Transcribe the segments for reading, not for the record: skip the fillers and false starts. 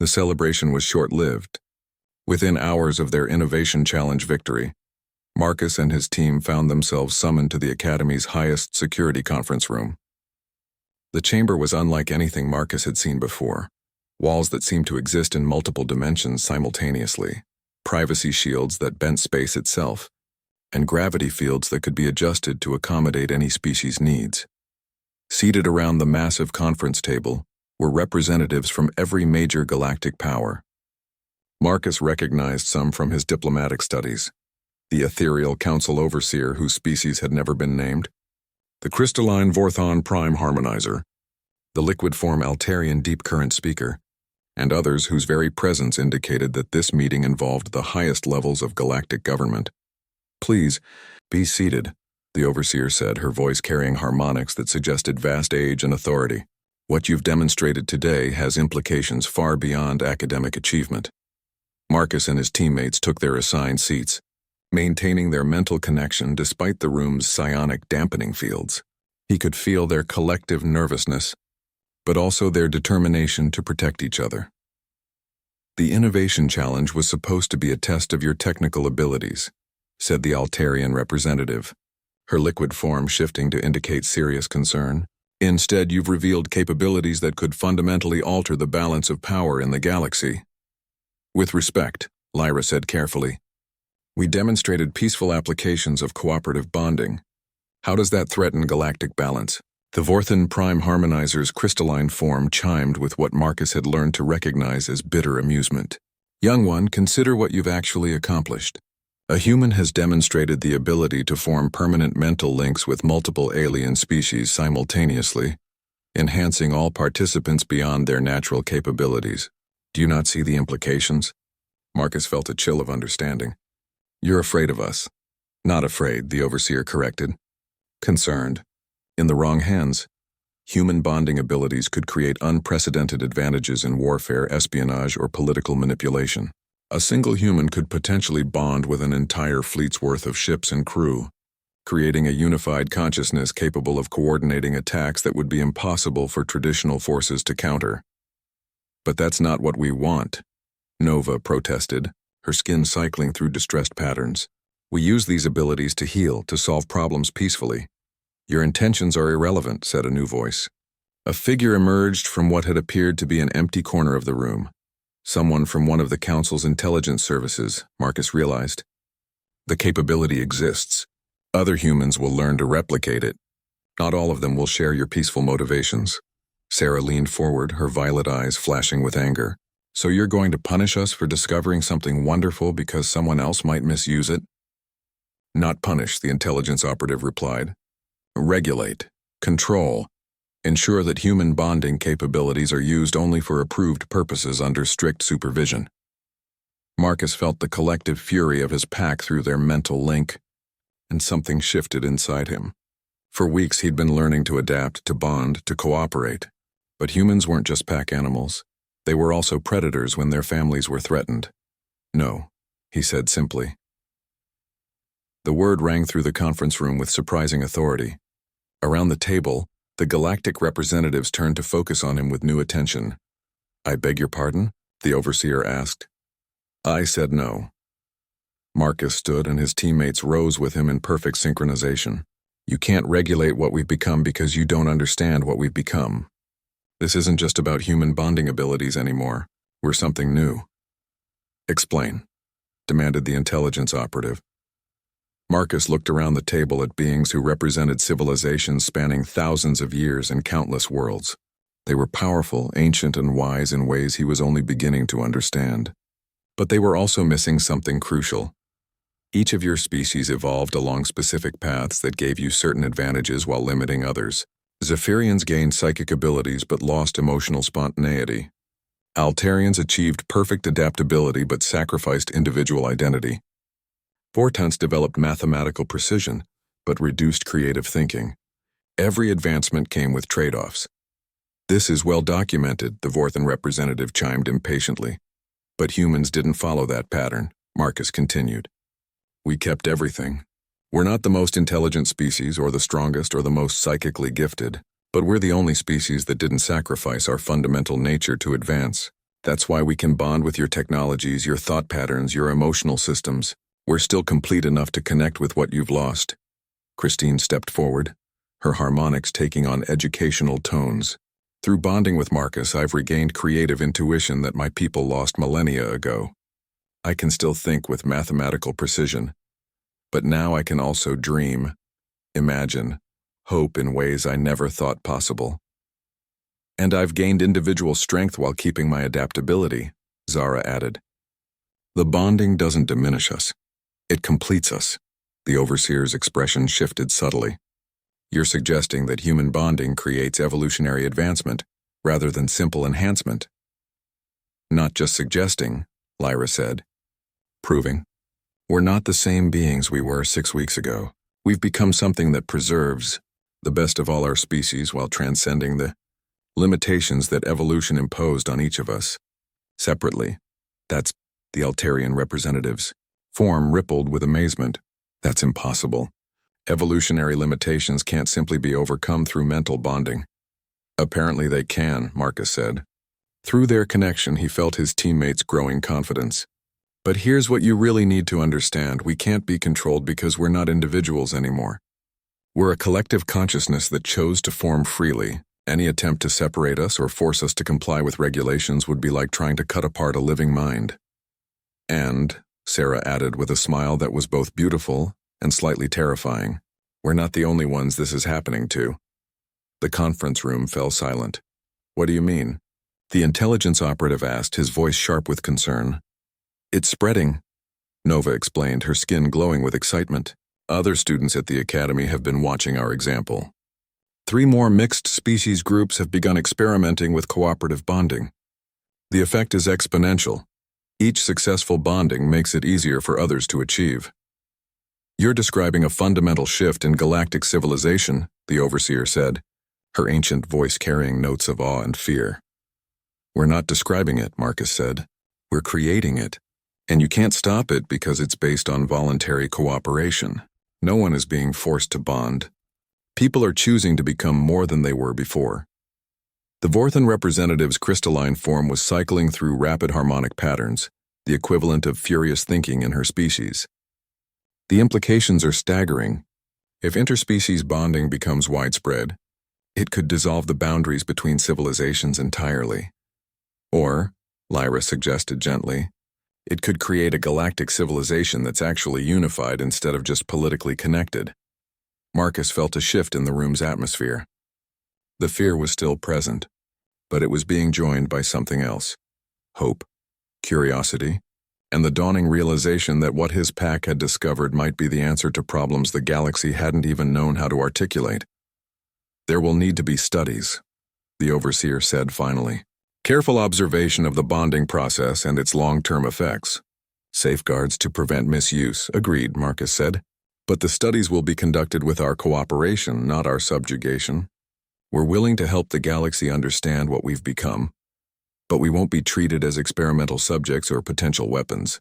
The celebration was short-lived. Within hours of their Innovation Challenge victory, Marcus and his team found themselves summoned to the Academy's highest security conference room. The chamber was unlike anything Marcus had seen before. Walls that seemed to exist in multiple dimensions simultaneously, privacy shields that bent space itself, and gravity fields that could be adjusted to accommodate any species' needs. Seated around the massive conference table were representatives from every major galactic power. Marcus recognized some from his diplomatic studies: the ethereal council overseer whose species had never been named, the crystalline Vorthon prime harmonizer, the liquid form Altarian deep current speaker, and others whose very presence indicated that this meeting involved the highest levels of galactic government. "Please, be seated," the overseer said, her voice carrying harmonics that suggested vast age and authority. "What you've demonstrated today has implications far beyond academic achievement." Marcus and his teammates took their assigned seats, maintaining their mental connection despite the room's psionic dampening fields. He could feel their collective nervousness, but also their determination to protect each other. "The Innovation Challenge was supposed to be a test of your technical abilities," said the Altarian representative, her liquid form shifting to indicate serious concern. "Instead, you've revealed capabilities that could fundamentally alter the balance of power in the galaxy." "With respect," Lyra said carefully, "we demonstrated peaceful applications of cooperative bonding. How does that threaten galactic balance?" The Vorthon prime harmonizer's crystalline form chimed with what Marcus had learned to recognize as bitter amusement. "Young one, consider what you've actually accomplished. A human has demonstrated the ability to form permanent mental links with multiple alien species simultaneously, enhancing all participants beyond their natural capabilities. Do you not see the implications?" Marcus felt a chill of understanding. "You're afraid of us." "Not afraid," the overseer corrected. "Concerned. In the wrong hands, human bonding abilities could create unprecedented advantages in warfare, espionage, or political manipulation. A single human could potentially bond with an entire fleet's worth of ships and crew, creating a unified consciousness capable of coordinating attacks that would be impossible for traditional forces to counter. "But that's not what we want," Nova protested, her skin cycling through distressed patterns. "We use these abilities to heal, to solve problems peacefully." "Your intentions are irrelevant," said a new voice. A figure emerged from what had appeared to be an empty corner of the room. Someone from one of the Council's intelligence services, Marcus realized. "The capability exists. Other humans will learn to replicate it. Not all of them will share your peaceful motivations." Sarah leaned forward, her violet eyes flashing with anger. "So you're going to punish us for discovering something wonderful because someone else might misuse it?" "Not punish," the intelligence operative replied. "Regulate, control, ensure that human bonding capabilities are used only for approved purposes under strict supervision." Marcus felt the collective fury of his pack through their mental link, and something shifted inside him. For weeks he'd been learning to adapt, to bond, to cooperate. But humans weren't just pack animals. They were also predators when their families were threatened. "No," he said simply. The word rang through the conference room with surprising authority. Around the table, the galactic representatives turned to focus on him with new attention. "I beg your pardon?" the overseer asked. I said no. Marcus stood and his teammates rose with him in perfect synchronization. "You can't regulate what we've become because you don't understand what we've become. This isn't just about human bonding abilities anymore. We're something new." "Explain," demanded the intelligence operative. Marcus looked around the table at beings who represented civilizations spanning thousands of years and countless worlds. They were powerful, ancient, and wise in ways he was only beginning to understand. But they were also missing something crucial. Each of your species evolved along specific paths that gave you certain advantages while limiting others. Zephyrians gained psychic abilities but lost emotional spontaneity. Altarians achieved perfect adaptability but sacrificed individual identity. Vortons developed mathematical precision but reduced creative thinking. Every advancement came with trade-offs. "This is well documented," the Vorthon representative chimed impatiently. "But humans didn't follow that pattern," Marcus continued. "We kept everything. We're not the most intelligent species or the strongest or the most psychically gifted, but we're the only species that didn't sacrifice our fundamental nature to advance. That's why we can bond with your technologies, your thought patterns, your emotional systems. We're still complete enough to connect with what you've lost. Christine stepped forward, her harmonics taking on educational tones. Through bonding with Marcus, I've regained creative intuition that my people lost millennia ago. I can still think with mathematical precision, but now I can also dream, imagine, hope in ways I never thought possible. And I've gained individual strength while keeping my adaptability, Zara added. The bonding doesn't diminish us. It completes us. The overseer's expression shifted subtly. You're suggesting that human bonding creates evolutionary advancement, rather than simple enhancement. Not just suggesting, Lyra said. Proving. We're not the same beings we were 6 weeks ago. We've become something that preserves the best of all our species while transcending the limitations that evolution imposed on each of us. Separately, that's the Altarian representatives. Form rippled with amazement. That's impossible. Evolutionary limitations can't simply be overcome through mental bonding. Apparently they can, Marcus said. Through their connection, he felt his teammates' growing confidence. But here's what you really need to understand. We can't be controlled because we're not individuals anymore. We're a collective consciousness that chose to form freely. Any attempt to separate us or force us to comply with regulations would be like trying to cut apart a living mind. And, Sarah added with a smile that was both beautiful and slightly terrifying, we're not the only ones this is happening to. The conference room fell silent. What do you mean? The intelligence operative asked, his voice sharp with concern. It's spreading, Nova explained, her skin glowing with excitement. Other students at the academy have been watching our example. 3 more mixed species groups have begun experimenting with cooperative bonding. The effect is exponential. Each successful bonding makes it easier for others to achieve. You're describing a fundamental shift in galactic civilization, the overseer said, her ancient voice carrying notes of awe and fear. We're not describing it, Marcus said. We're creating it. And you can't stop it because it's based on voluntary cooperation. No one is being forced to bond. People are choosing to become more than they were before. The Vorthan representative's crystalline form was cycling through rapid harmonic patterns, the equivalent of furious thinking in her species. The implications are staggering. If interspecies bonding becomes widespread, it could dissolve the boundaries between civilizations entirely. Or, Lyra suggested gently, it could create a galactic civilization that's actually unified instead of just politically connected. Marcus felt a shift in the room's atmosphere. The fear was still present, but it was being joined by something else. Hope, curiosity, and the dawning realization that what his pack had discovered might be the answer to problems the galaxy hadn't even known how to articulate. There will need to be studies, the overseer said finally. Careful observation of the bonding process and its long-term effects. Safeguards to prevent misuse, agreed, Marcus said. But the studies will be conducted with our cooperation, not our subjugation. We're willing to help the galaxy understand what we've become, but we won't be treated as experimental subjects or potential weapons.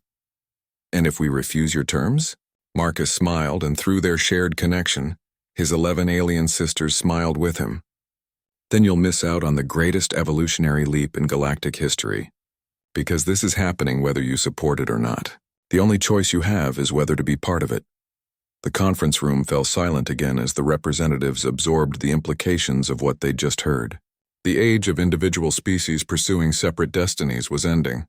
And if we refuse your terms? Marcus smiled, and through their shared connection, his 11 alien sisters smiled with him. Then you'll miss out on the greatest evolutionary leap in galactic history. Because this is happening whether you support it or not. The only choice you have is whether to be part of it. The conference room fell silent again as the representatives absorbed the implications of what they'd just heard. The age of individual species pursuing separate destinies was ending.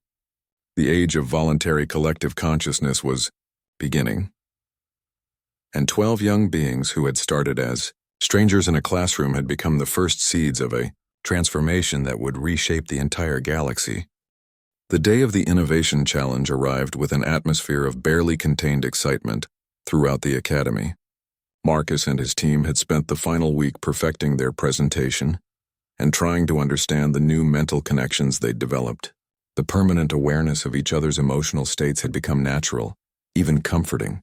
The age of voluntary collective consciousness was beginning. And 12 young beings who had started as strangers in a classroom had become the first seeds of a transformation that would reshape the entire galaxy. The day of the Innovation Challenge arrived with an atmosphere of barely contained excitement throughout the academy. Marcus and his team had spent the final week perfecting their presentation and trying to understand the new mental connections they'd developed. The permanent awareness of each other's emotional states had become natural, even comforting.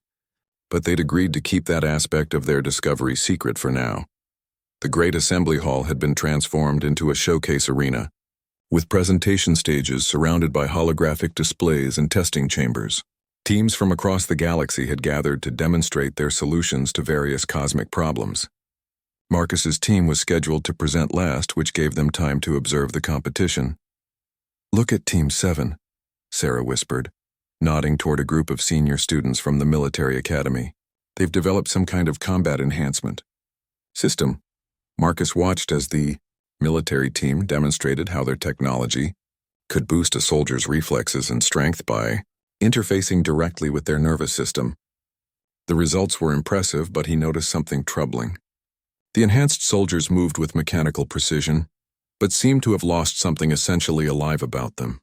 But they'd agreed to keep that aspect of their discovery secret for now. The great assembly hall had been transformed into a showcase arena, with presentation stages surrounded by holographic displays and testing chambers. Teams from across the galaxy had gathered to demonstrate their solutions to various cosmic problems. Marcus's team was scheduled to present last, which gave them time to observe the competition. Look at Team 7, Sarah whispered, nodding toward a group of senior students from the military academy. They've developed some kind of combat enhancement system. Marcus watched as the military team demonstrated how their technology could boost a soldier's reflexes and strength by interfacing directly with their nervous system. The results were impressive, but he noticed something troubling. The enhanced soldiers moved with mechanical precision, but seemed to have lost something essentially alive about them.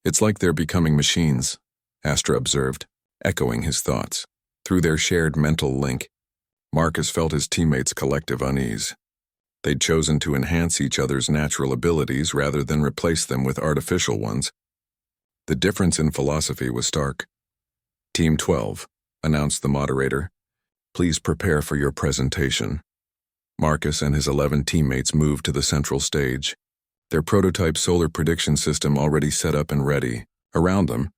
It's like they're becoming machines, Astra observed, echoing his thoughts. Through their shared mental link, Marcus felt his teammates' collective unease. They'd chosen to enhance each other's natural abilities rather than replace them with artificial ones. The difference in philosophy was stark. Team 12, announced the moderator. Please prepare for your presentation. Marcus and his 11 teammates moved to the central stage, their prototype solar prediction system already set up and ready. Around them,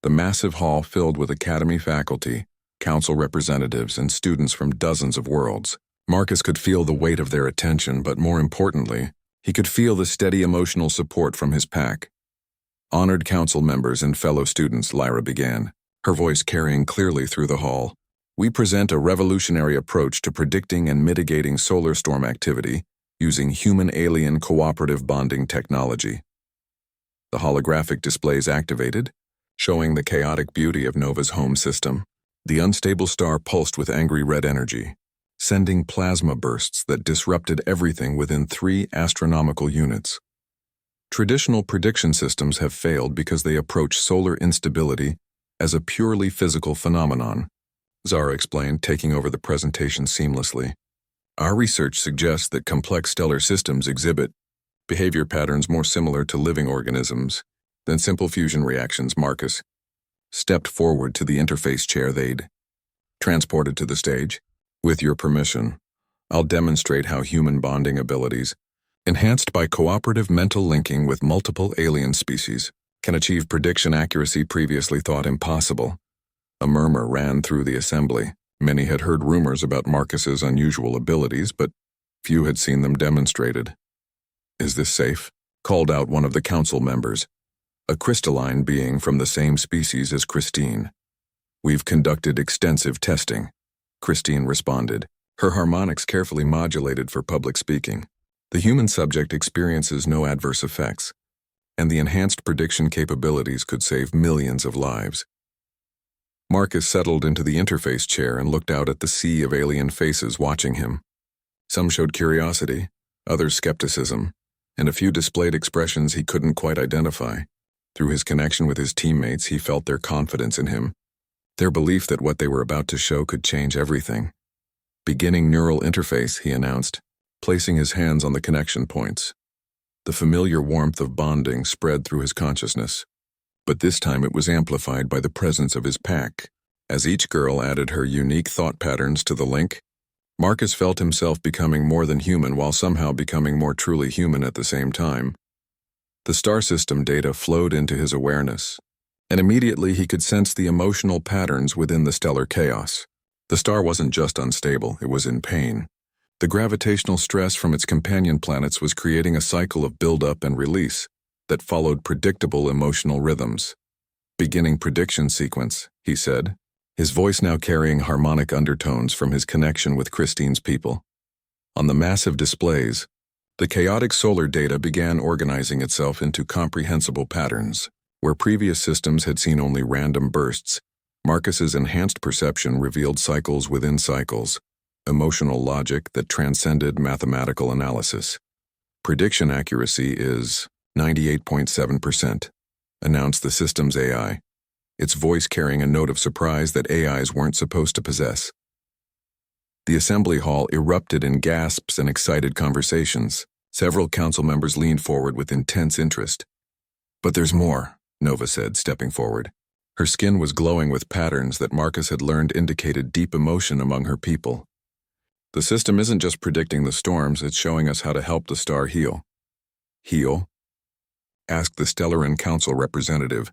the massive hall filled with academy faculty, council representatives, and students from dozens of worlds. Marcus could feel the weight of their attention, but more importantly, he could feel the steady emotional support from his pack. Honored council members and fellow students, Lyra began, her voice carrying clearly through the hall. We present a revolutionary approach to predicting and mitigating solar storm activity using human-alien cooperative bonding technology. The holographic displays activated, showing the chaotic beauty of Nova's home system. The unstable star pulsed with angry red energy, sending plasma bursts that disrupted everything within 3 astronomical units. Traditional prediction systems have failed because they approach solar instability as a purely physical phenomenon, Zara explained, taking over the presentation seamlessly. Our research suggests that complex stellar systems exhibit behavior patterns more similar to living organisms than simple fusion reactions. Marcus stepped forward to the interface chair they'd transported to the stage. With your permission, I'll demonstrate how human bonding abilities, enhanced by cooperative mental linking with multiple alien species, can achieve prediction accuracy previously thought impossible. A murmur ran through the assembly. Many had heard rumors about Marcus's unusual abilities, but few had seen them demonstrated. Is this safe? Called out one of the council members, a crystalline being from the same species as Christine. We've conducted extensive testing, Christine responded, her harmonics carefully modulated for public speaking. The human subject experiences no adverse effects, and the enhanced prediction capabilities could save millions of lives. Marcus settled into the interface chair and looked out at the sea of alien faces watching him. Some showed curiosity, others skepticism, and a few displayed expressions he couldn't quite identify. Through his connection with his teammates, he felt their confidence in him, their belief that what they were about to show could change everything. Beginning neural interface, he announced, placing his hands on the connection points. The familiar warmth of bonding spread through his consciousness, but this time it was amplified by the presence of his pack. As each girl added her unique thought patterns to the link, Marcus felt himself becoming more than human while somehow becoming more truly human at the same time. The star system data flowed into his awareness, and immediately he could sense the emotional patterns within the stellar chaos. The star wasn't just unstable, it was in pain. The gravitational stress from its companion planets was creating a cycle of build-up and release that followed predictable emotional rhythms. Beginning prediction sequence, he said, his voice now carrying harmonic undertones from his connection with Christine's people. On the massive displays, the chaotic solar data began organizing itself into comprehensible patterns. Where previous systems had seen only random bursts, Marcus's enhanced perception revealed cycles within cycles, emotional logic that transcended mathematical analysis. Prediction accuracy is 98.7%, announced the system's AI, its voice carrying a note of surprise that AIs weren't supposed to possess. The assembly hall erupted in gasps and excited conversations. Several council members leaned forward with intense interest. But there's more, Nova said, stepping forward. Her skin was glowing with patterns that Marcus had learned indicated deep emotion among her people. The system isn't just predicting the storms, it's showing us how to help the star heal. Heal? Asked the Stellarin Council representative,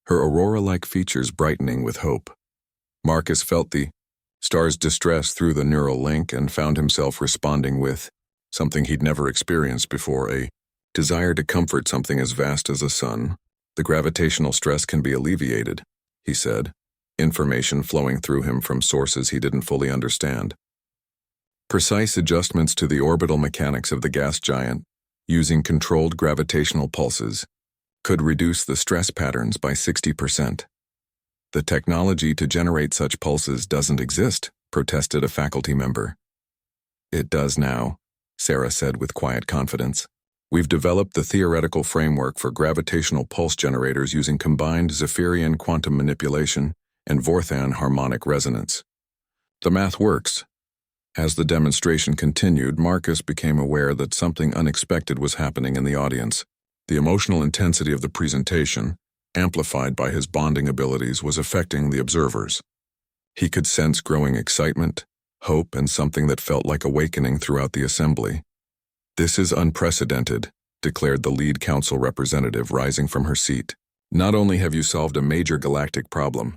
her aurora-like features brightening with hope. Marcus felt the star's distress through the neural link and found himself responding with something he'd never experienced before, a desire to comfort something as vast as a sun. The gravitational stress can be alleviated, he said, information flowing through him from sources he didn't fully understand. Precise adjustments to the orbital mechanics of the gas giant, using controlled gravitational pulses, could reduce the stress patterns by 60%. The technology to generate such pulses doesn't exist, protested a faculty member. It does now, Sarah said with quiet confidence. We've developed the theoretical framework for gravitational pulse generators using combined Zephyrian quantum manipulation and Vorthan harmonic resonance. The math works. As the demonstration continued, Marcus became aware that something unexpected was happening in the audience. The emotional intensity of the presentation, amplified by his bonding abilities, was affecting the observers. He could sense growing excitement, hope, and something that felt like awakening throughout the assembly. This is unprecedented, declared the lead council representative, rising from her seat. Not only have you solved a major galactic problem,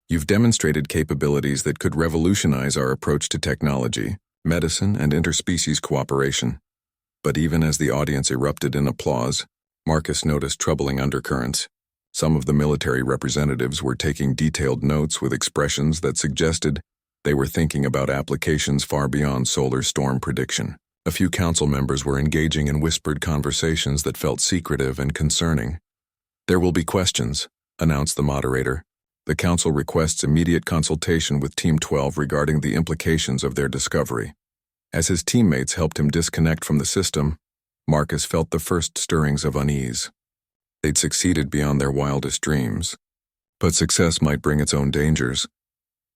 you've demonstrated capabilities that could revolutionize our approach to technology, medicine, and interspecies cooperation. But even as the audience erupted in applause, Marcus noticed troubling undercurrents. Some of the military representatives were taking detailed notes with expressions that suggested they were thinking about applications far beyond solar storm prediction. A few council members were engaging in whispered conversations that felt secretive and concerning. There will be questions, announced the moderator. The council requests immediate consultation with Team 12 regarding the implications of their discovery. As his teammates helped him disconnect from the system, Marcus felt the first stirrings of unease. They'd succeeded beyond their wildest dreams. But success might bring its own dangers.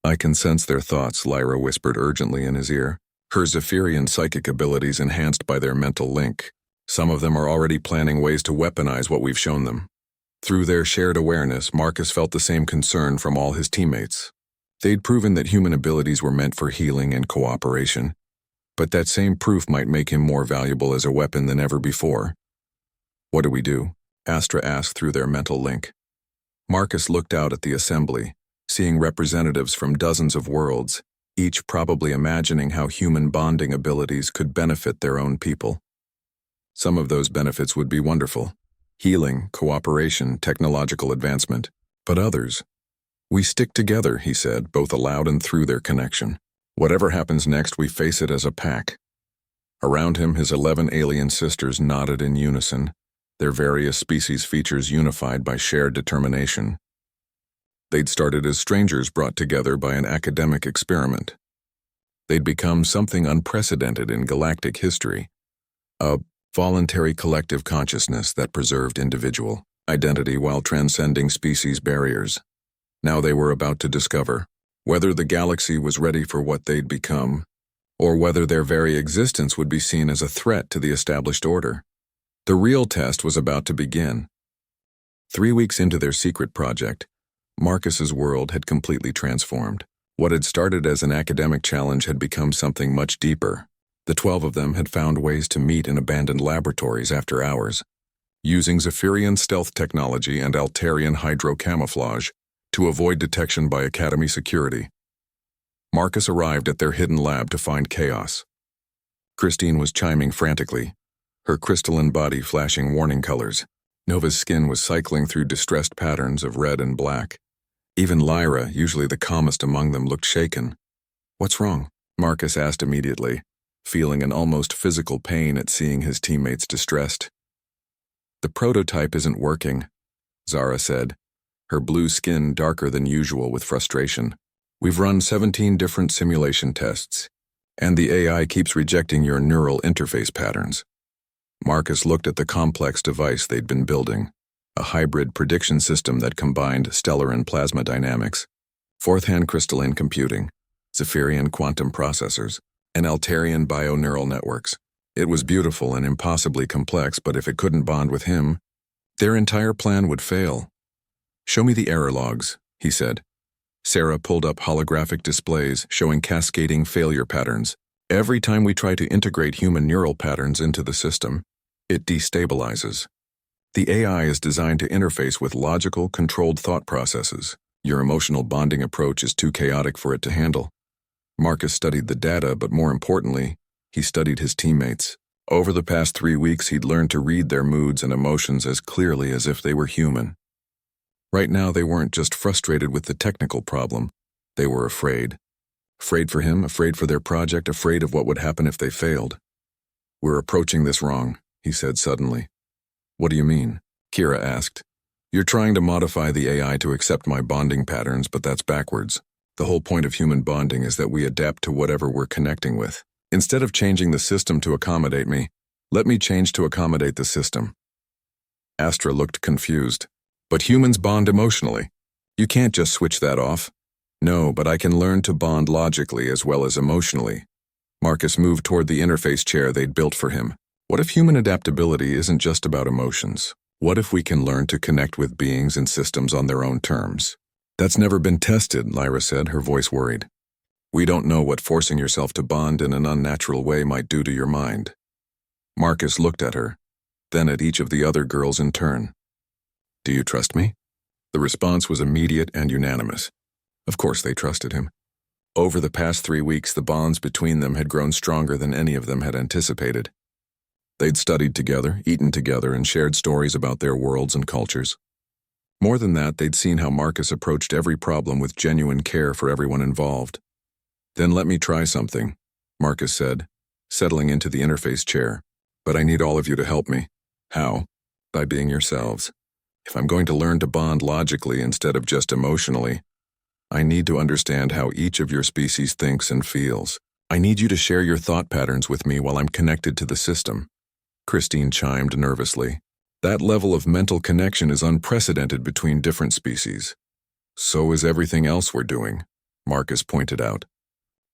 I can sense their thoughts, Lyra whispered urgently in his ear, her Zephyrian psychic abilities enhanced by their mental link. Some of them are already planning ways to weaponize what we've shown them. Through their shared awareness, Marcus felt the same concern from all his teammates. They'd proven that human abilities were meant for healing and cooperation, but that same proof might make him more valuable as a weapon than ever before. What do we do? Astra asked through their mental link. Marcus looked out at the assembly, seeing representatives from dozens of worlds, each probably imagining how human bonding abilities could benefit their own people. Some of those benefits would be wonderful: healing, cooperation, technological advancement. But others, we stick together, he said, both aloud and through their connection. Whatever happens next, we face it as a pack. Around him, his 11 alien sisters nodded in unison, their various species features unified by shared determination. They'd started as strangers brought together by an academic experiment. They'd become something unprecedented in galactic history, a voluntary collective consciousness that preserved individual identity while transcending species barriers. Now they were about to discover whether the galaxy was ready for what they'd become, or whether their very existence would be seen as a threat to the established order. The real test was about to begin. 3 weeks into their secret project, Marcus's world had completely transformed. What had started as an academic challenge had become something much deeper. The 12 of them had found ways to meet in abandoned laboratories after hours, using Zephyrian stealth technology and Altarian hydro-camouflage to avoid detection by Academy security. Marcus arrived at their hidden lab to find chaos. Christine was chiming frantically, her crystalline body flashing warning colors. Nova's skin was cycling through distressed patterns of red and black. Even Lyra, usually the calmest among them, looked shaken. What's wrong? Marcus asked immediately, feeling an almost physical pain at seeing his teammates distressed. The prototype isn't working, Zara said, her blue skin darker than usual with frustration. We've run 17 different simulation tests, and the AI keeps rejecting your neural interface patterns. Marcus looked at the complex device they'd been building, a hybrid prediction system that combined stellar and plasma dynamics, fourth-hand crystalline computing, Zephyrian quantum processors, and Altarian bioneural networks. It was beautiful and impossibly complex, but if it couldn't bond with him, their entire plan would fail. Show me the error logs, he said. Sarah pulled up holographic displays showing cascading failure patterns. Every time we try to integrate human neural patterns into the system, it destabilizes. The AI is designed to interface with logical, controlled thought processes. Your emotional bonding approach is too chaotic for it to handle. Marcus studied the data, but more importantly, he studied his teammates. Over the past 3 weeks, he'd learned to read their moods and emotions as clearly as if they were human. Right now, they weren't just frustrated with the technical problem. They were afraid. Afraid for him, afraid for their project, afraid of what would happen if they failed. "We're approaching this wrong," he said suddenly. "What do you mean?" Kira asked. "You're trying to modify the AI to accept my bonding patterns, but that's backwards. The whole point of human bonding is that we adapt to whatever we're connecting with. Instead of changing the system to accommodate me, let me change to accommodate the system." Astra looked confused. "But humans bond emotionally. You can't just switch that off." "No, but I can learn to bond logically as well as emotionally." Marcus moved toward the interface chair they'd built for him. "What if human adaptability isn't just about emotions? What if we can learn to connect with beings and systems on their own terms?" "That's never been tested," Lyra said, her voice worried. "We don't know what forcing yourself to bond in an unnatural way might do to your mind." Marcus looked at her, then at each of the other girls in turn. "Do you trust me?" The response was immediate and unanimous. Of course they trusted him. Over the past 3 weeks, the bonds between them had grown stronger than any of them had anticipated. They'd studied together, eaten together, and shared stories about their worlds and cultures. More than that, they'd seen how Marcus approached every problem with genuine care for everyone involved. "Then let me try something," Marcus said, settling into the interface chair. "But I need all of you to help me." "How?" "By being yourselves. If I'm going to learn to bond logically instead of just emotionally, I need to understand how each of your species thinks and feels. I need you to share your thought patterns with me while I'm connected to the system." Christine chimed nervously. "That level of mental connection is unprecedented between different species." "So is everything else we're doing," Marcus pointed out.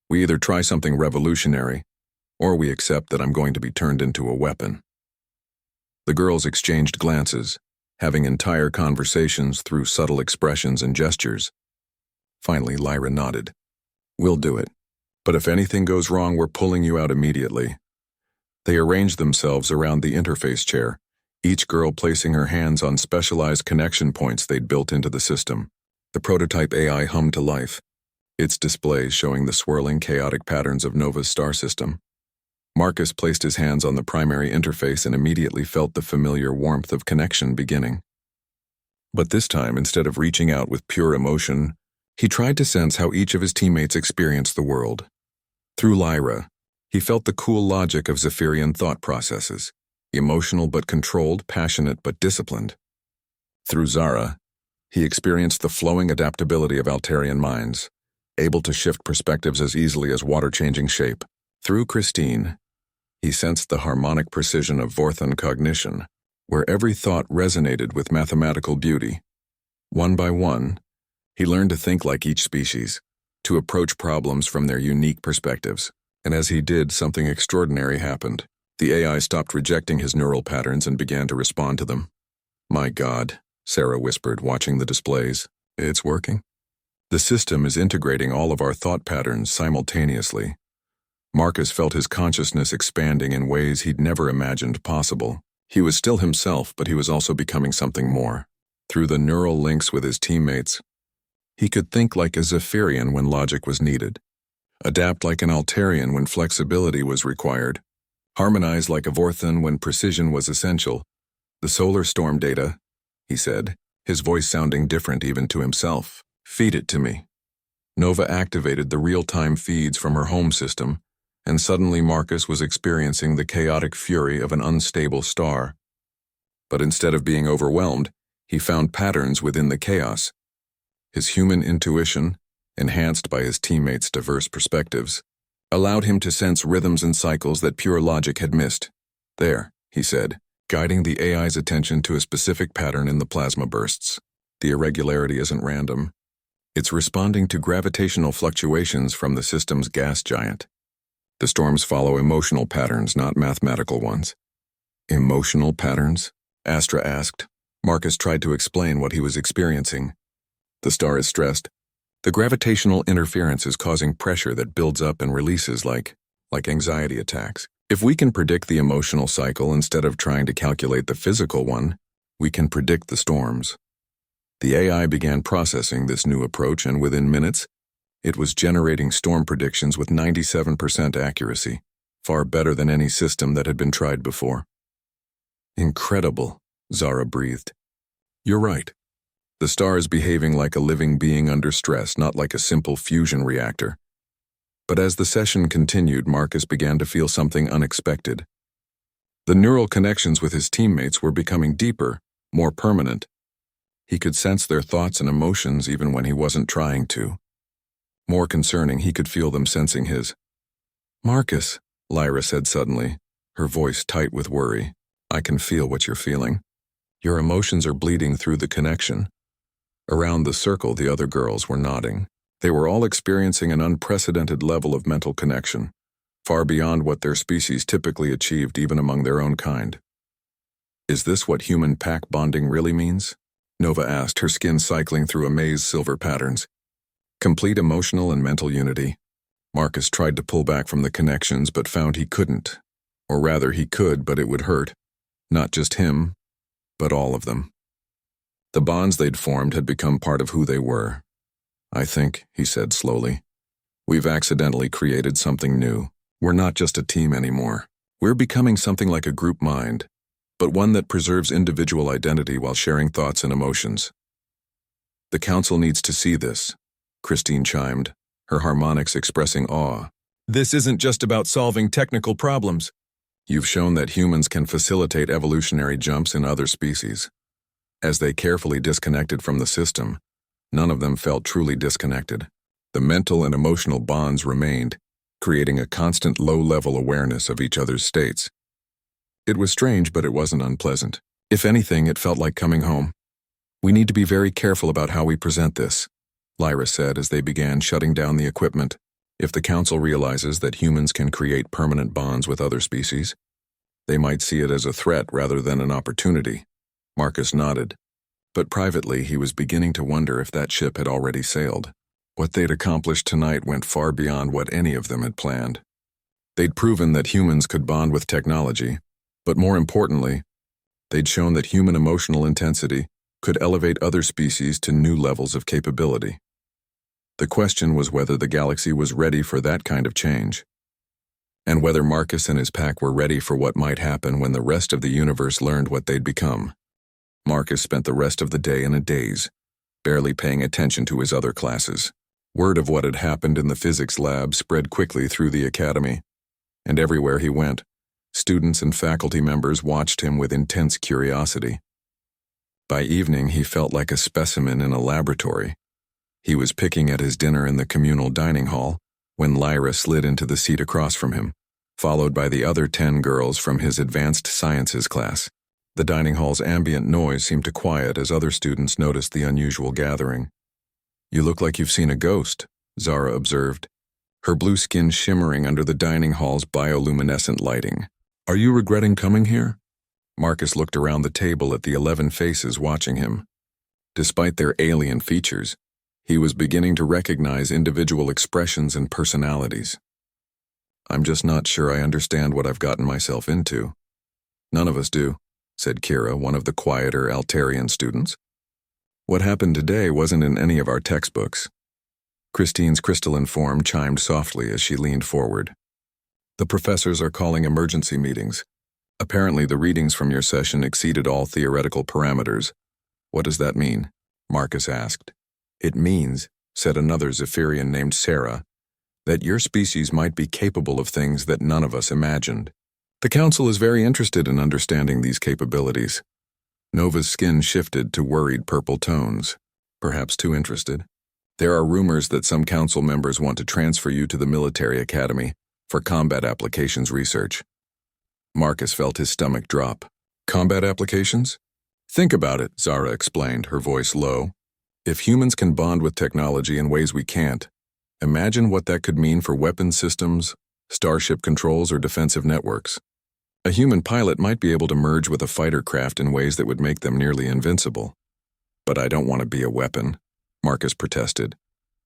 "We either try something revolutionary, or we accept that I'm going to be turned into a weapon." The girls exchanged glances, having entire conversations through subtle expressions and gestures. Finally, Lyra nodded. "We'll do it. But if anything goes wrong, we're pulling you out immediately." They arranged themselves around the interface chair, each girl placing her hands on specialized connection points they'd built into the system. The prototype AI hummed to life, its display showing the swirling, chaotic patterns of Nova's star system. Marcus placed his hands on the primary interface and immediately felt the familiar warmth of connection beginning. But this time, instead of reaching out with pure emotion, he tried to sense how each of his teammates experienced the world. Through Lyra, he felt the cool logic of Zephyrian thought processes, emotional but controlled, passionate but disciplined. Through Zara, he experienced the flowing adaptability of Altarian minds, able to shift perspectives as easily as water changing shape. Through Christine, he sensed the harmonic precision of Vorthan cognition, where every thought resonated with mathematical beauty. One by one, he learned to think like each species, to approach problems from their unique perspectives. And as he did, something extraordinary happened. The AI stopped rejecting his neural patterns and began to respond to them. "My God," Sarah whispered, watching the displays. "It's working. The system is integrating all of our thought patterns simultaneously." Marcus felt his consciousness expanding in ways he'd never imagined possible. He was still himself, but he was also becoming something more. Through the neural links with his teammates, he could think like a Zephyrian when logic was needed, adapt like an Altarian when flexibility was required, harmonize like a Vorthan when precision was essential. "The solar storm data," he said, his voice sounding different even to himself. "Feed it to me." Nova activated the real-time feeds from her home system, and suddenly Marcus was experiencing the chaotic fury of an unstable star. But instead of being overwhelmed, he found patterns within the chaos. His human intuition, enhanced by his teammates' diverse perspectives, allowed him to sense rhythms and cycles that pure logic had missed. "There," he said, guiding the AI's attention to a specific pattern in the plasma bursts. "The irregularity isn't random. It's responding to gravitational fluctuations from the system's gas giant. The storms follow emotional patterns, not mathematical ones." "Emotional patterns?" Astra asked. Marcus tried to explain what he was experiencing. "The star is stressed. The gravitational interference is causing pressure that builds up and releases like anxiety attacks. If we can predict the emotional cycle instead of trying to calculate the physical one, we can predict the storms." The AI began processing this new approach, and within minutes, it was generating storm predictions with 97% accuracy. far better than any system that had been tried before. Incredible, Zara breathed. You're right. The star is behaving like a living being under stress, not like a simple fusion reactor. But as the session continued, Marcus began to feel something unexpected. The neural connections with his teammates were becoming deeper, more permanent. He could sense their thoughts and emotions even when he wasn't trying to. More concerning, he could feel them sensing his. Marcus, Lyra said suddenly, her voice tight with worry. I can feel what you're feeling. Your emotions are bleeding through the connection. Around the circle, the other girls were nodding. They were all experiencing an unprecedented level of mental connection, far beyond what their species typically achieved even among their own kind. Is this what human pack bonding really means? Nova asked, her skin cycling through amazed silver patterns. Complete emotional and mental unity. Marcus tried to pull back from the connections but found he couldn't. Or rather, he could, but it would hurt. Not just him, but all of them. The bonds they'd formed had become part of who they were. I think, he said slowly, we've accidentally created something new. We're not just a team anymore. We're becoming something like a group mind, but one that preserves individual identity while sharing thoughts and emotions. The council needs to see this, Christine chimed, her harmonics expressing awe. This isn't just about solving technical problems. You've shown that humans can facilitate evolutionary jumps in other species. As they carefully disconnected from the system, none of them felt truly disconnected. The mental and emotional bonds remained, creating a constant low-level awareness of each other's states. It was strange, but it wasn't unpleasant. If anything, it felt like coming home. We need to be very careful about how we present this, Lyra said as they began shutting down the equipment. If the council realizes that humans can create permanent bonds with other species, they might see it as a threat rather than an opportunity. Marcus nodded, but privately he was beginning to wonder if that ship had already sailed. What they'd accomplished tonight went far beyond what any of them had planned. They'd proven that humans could bond with technology, but more importantly, they'd shown that human emotional intensity could elevate other species to new levels of capability. The question was whether the galaxy was ready for that kind of change, and whether Marcus and his pack were ready for what might happen when the rest of the universe learned what they'd become. Marcus spent the rest of the day in a daze, barely paying attention to his other classes. Word of what had happened in the physics lab spread quickly through the academy, and everywhere he went, students and faculty members watched him with intense curiosity. By evening, he felt like a specimen in a laboratory. He was picking at his dinner in the communal dining hall when Lyra slid into the seat across from him, followed by the other 10 girls from his advanced sciences class. The dining hall's ambient noise seemed to quiet as other students noticed the unusual gathering. You look like you've seen a ghost, Zara observed, her blue skin shimmering under the dining hall's bioluminescent lighting. Are you regretting coming here? Marcus looked around the table at the 11 faces watching him. Despite their alien features, he was beginning to recognize individual expressions and personalities. I'm just not sure I understand what I've gotten myself into. None of us do, said Kira, one of the quieter Altarian students. What happened today wasn't in any of our textbooks. Christine's crystalline form chimed softly as she leaned forward. The professors are calling emergency meetings. Apparently the readings from your session exceeded all theoretical parameters. What does that mean? Marcus asked. It means, said another Zephyrian named Sarah, that your species might be capable of things that none of us imagined. The council is very interested in understanding these capabilities. Nova's skin shifted to worried purple tones, perhaps too interested. There are rumors that some council members want to transfer you to the military academy for combat applications research. Marcus felt his stomach drop. Combat applications? Think about it, Zara explained, her voice low. If humans can bond with technology in ways we can't, imagine what that could mean for weapons systems, starship controls, or defensive networks. A human pilot might be able to merge with a fighter craft in ways that would make them nearly invincible. But I don't want to be a weapon, Marcus protested.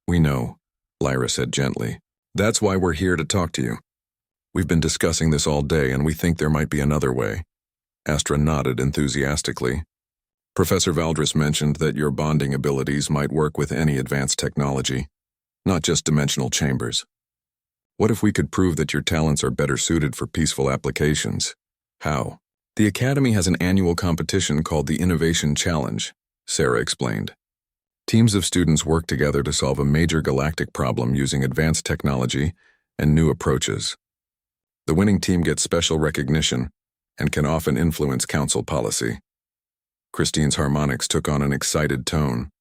We know, Lyra said gently. That's why we're here to talk to you. We've been discussing this all day and we think there might be another way. Astra nodded enthusiastically. Professor Valdris mentioned that your bonding abilities might work with any advanced technology, not just dimensional chambers. What if we could prove that your talents are better suited for peaceful applications? How? The Academy has an annual competition called the Innovation Challenge, Sarah explained. Teams of students work together to solve a major galactic problem using advanced technology and new approaches. The winning team gets special recognition and can often influence council policy. Christine's harmonics took on an excited tone.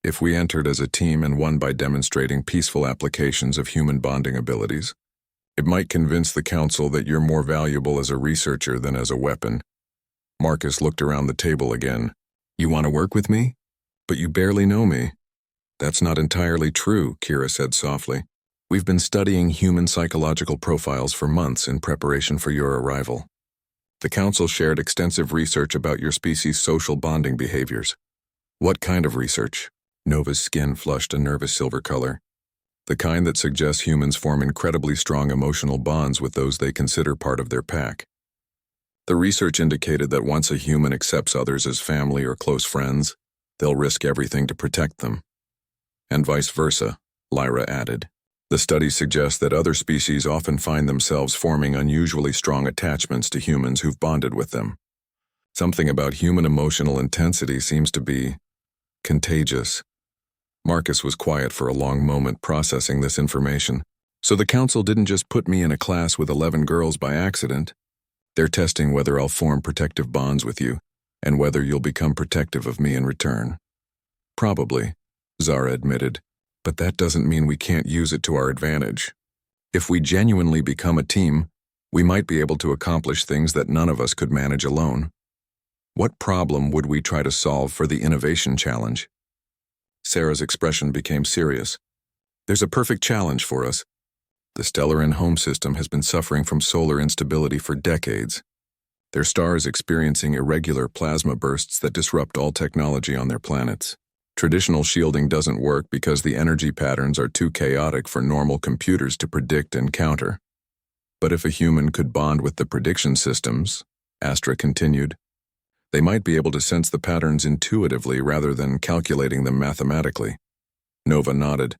If we entered as a team and won by demonstrating peaceful applications of human bonding abilities, it might convince the council that you're more valuable as a researcher than as a weapon. Marcus looked around the table again. You want to work with me? But you barely know me. That's not entirely true, Kira said softly. We've been studying human psychological profiles for months in preparation for your arrival. The council shared extensive research about your species' social bonding behaviors. What kind of research? Nova's skin flushed a nervous silver color. The kind that suggests humans form incredibly strong emotional bonds with those they consider part of their pack. The research indicated that once a human accepts others as family or close friends, they'll risk everything to protect them. And vice versa, Lyra added. The study suggests that other species often find themselves forming unusually strong attachments to humans who've bonded with them. Something about human emotional intensity seems to be contagious. Marcus was quiet for a long moment processing this information. So the council didn't just put me in a class with 11 girls by accident. They're testing whether I'll form protective bonds with you, and whether you'll become protective of me in return. Probably, Zara admitted, but that doesn't mean we can't use it to our advantage. If we genuinely become a team, we might be able to accomplish things that none of us could manage alone. What problem would we try to solve for the Innovation Challenge? Sarah's expression became serious. There's a perfect challenge for us. The stellar and home system has been suffering from solar instability for decades. Their star is experiencing irregular plasma bursts that disrupt all technology on their planets. Traditional shielding doesn't work because the energy patterns are too chaotic for normal computers to predict and counter. But if a human could bond with the prediction systems, Astra continued, they might be able to sense the patterns intuitively rather than calculating them mathematically. Nova nodded,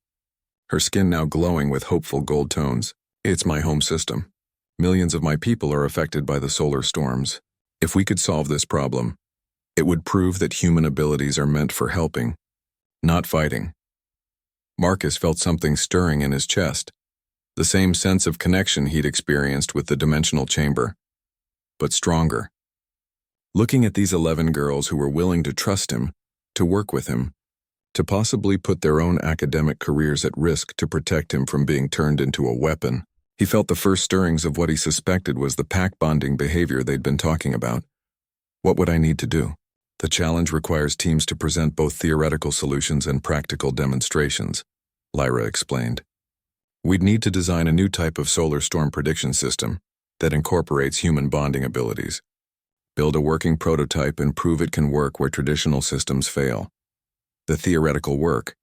her skin now glowing with hopeful gold tones. It's my home system. Millions of my people are affected by the solar storms. If we could solve this problem, it would prove that human abilities are meant for helping, not fighting. Marcus felt something stirring in his chest, the same sense of connection he'd experienced with the dimensional chamber, but stronger. Looking at these 11 girls who were willing to trust him, to work with him, to possibly put their own academic careers at risk to protect him from being turned into a weapon, he felt the first stirrings of what he suspected was the pack bonding behavior they'd been talking about. What would I need to do? The challenge requires teams to present both theoretical solutions and practical demonstrations, Lyra explained. We'd need to design a new type of solar storm prediction system that incorporates human bonding abilities. Build a working prototype and prove it can work where traditional systems fail. The theoretical work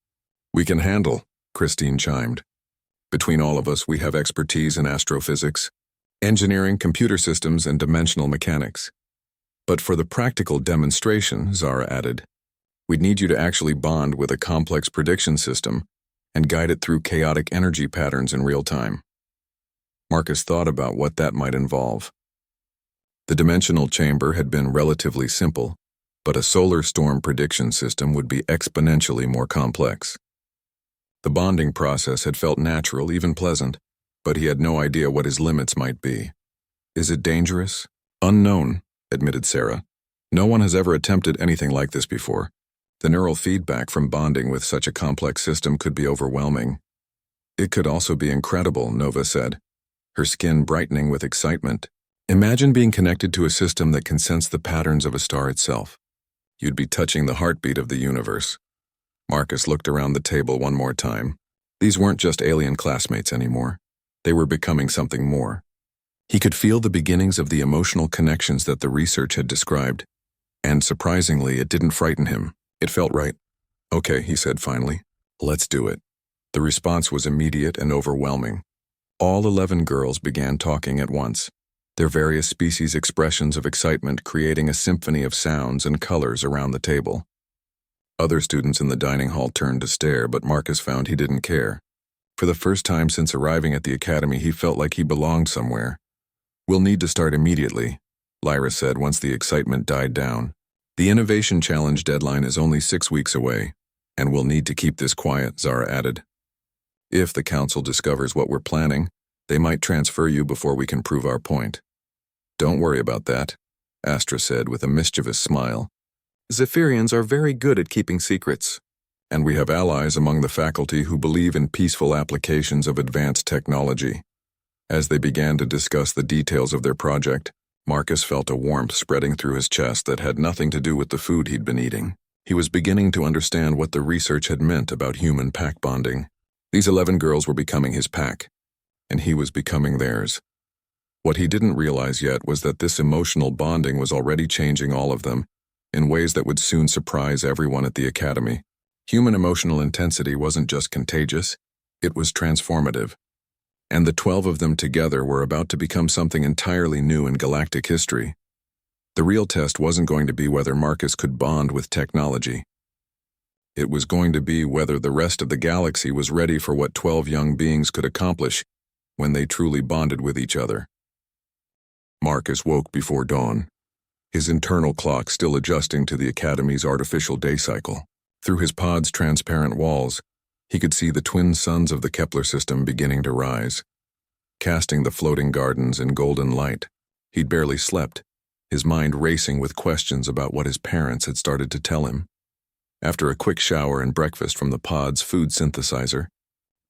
we can handle, Christine chimed. Between all of us, we have expertise in astrophysics, engineering, computer systems, and dimensional mechanics. But for the practical demonstration, Zara added, we'd need you to actually bond with a complex prediction system and guide it through chaotic energy patterns in real time. Marcus thought about what that might involve. The dimensional chamber had been relatively simple, but a solar storm prediction system would be exponentially more complex. The bonding process had felt natural, even pleasant, but he had no idea what his limits might be. Is it dangerous? Unknown, admitted Sarah. No one has ever attempted anything like this before. The neural feedback from bonding with such a complex system could be overwhelming. It could also be incredible, Nova said, her skin brightening with excitement. Imagine being connected to a system that can sense the patterns of a star itself. You'd be touching the heartbeat of the universe. Marcus looked around the table one more time. These weren't just alien classmates anymore. They were becoming something more. He could feel the beginnings of the emotional connections that the research had described. And surprisingly, it didn't frighten him. It felt right. Okay, he said finally. Let's do it. The response was immediate and overwhelming. All 11 girls began talking at once, their various species' expressions of excitement creating a symphony of sounds and colors around the table. Other students in the dining hall turned to stare, but Marcus found he didn't care. For the first time since arriving at the academy, he felt like he belonged somewhere. "We'll need to start immediately," Lyra said once the excitement died down. "The Innovation Challenge deadline is only 6 weeks away, and we'll need to keep this quiet," Zara added. "If the council discovers what we're planning, they might transfer you before we can prove our point." "Don't worry about that," Astra said with a mischievous smile. "Zephyrians are very good at keeping secrets, and we have allies among the faculty who believe in peaceful applications of advanced technology." As they began to discuss the details of their project, Marcus felt a warmth spreading through his chest that had nothing to do with the food he'd been eating. He was beginning to understand what the research had meant about human pack bonding. These 11 girls were becoming his pack, and he was becoming theirs. What he didn't realize yet was that this emotional bonding was already changing all of them in ways that would soon surprise everyone at the academy. Human emotional intensity wasn't just contagious, it was transformative. And the 12 of them together were about to become something entirely new in galactic history. The real test wasn't going to be whether Marcus could bond with technology. It was going to be whether the rest of the galaxy was ready for what 12 young beings could accomplish when they truly bonded with each other. Marcus woke before dawn, his internal clock still adjusting to the Academy's artificial day cycle. Through his pod's transparent walls, he could see the twin suns of the Kepler system beginning to rise, casting the floating gardens in golden light. He'd barely slept, his mind racing with questions about what his parents had started to tell him. After a quick shower and breakfast from the pod's food synthesizer,